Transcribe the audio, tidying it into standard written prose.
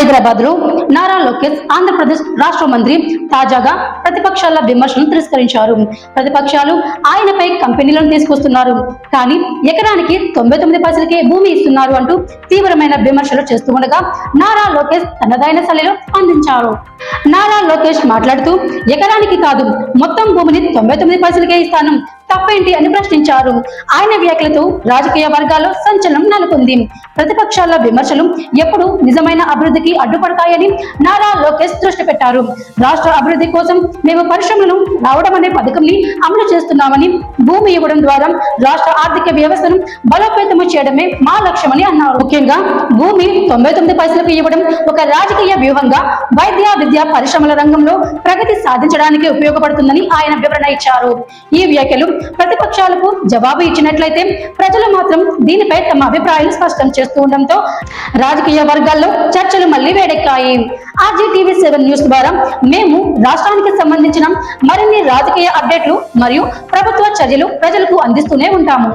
హైదరాబాద్ లో నారా లోకేష్ ఆంధ్రప్రదేశ్ రాష్ట్ర మంత్రి తాజాగా ప్రతిపక్షాల విమర్శలను తిరస్కరించారు. ప్రతిపక్షాలు ఆయనపై కంపెనీలను తీసుకొస్తున్నారు, కానీ ఎకరానికి 99 పైసలకే భూమి ఇస్తున్నారు అంటూ తీవ్రమైన విమర్శలు చేస్తూ ఉండగా నారా లోకేష్ తనదైన శైలిలో స్పందించారు. నారా లోకేష్ మాట్లాడుతూ ఎకరానికి కాదు మొత్తం భూమిని 99 పైసలకే ఇస్తాను, తప్పేంటి అని ప్రశ్నించారు. ఆయన వ్యాఖ్యలతో రాజకీయ వర్గాల్లో సంచలనం నెలకొంది. ప్రతిపక్షాల విమర్శలు ఎప్పుడు నిజమైన అభివృద్ధికి అడ్డుపడతాయని నారా లోకేష్ దృష్టి పెట్టారు. రాష్ట్ర అభివృద్ధి కోసం మేము పరిశ్రమలను రావడం అనే పథకంని అమలు చేస్తున్నామని, భూమి ఇవ్వడం ద్వారా రాష్ట్ర ఆర్థిక వ్యవస్థను బలోపేతం చేయడమే మా లక్ష్యమని అన్నారు. ముఖ్యంగా భూమి 99 పైసలకు ఇవ్వడం ఒక రాజకీయ వ్యూహంగా వైద్య విద్యా పరిశ్రమల రంగంలో ప్రగతి సాధించడానికి ఉపయోగపడుతుందని ఆయన వివరణ ఇచ్చారు. ఈ వ్యాఖ్యలు ప్రతిపక్షాలకు జవాబు ఇచ్చినట్లయితే ప్రజలు మాత్రం దీనిపై తమ అభిప్రాయాలు స్పష్టం చేస్తూ ఉండడంతో రాజకీయ వర్గాల్లో చర్చలు మళ్లీ వేడెక్కాయి. RGTV7 న్యూస్ ద్వారా మేము రాష్ట్రానికి సంబంధించిన మరిన్ని రాజకీయ అప్డేట్లు మరియు ప్రభుత్వ చర్యలు ప్రజలకు అందిస్తూనే ఉంటాము.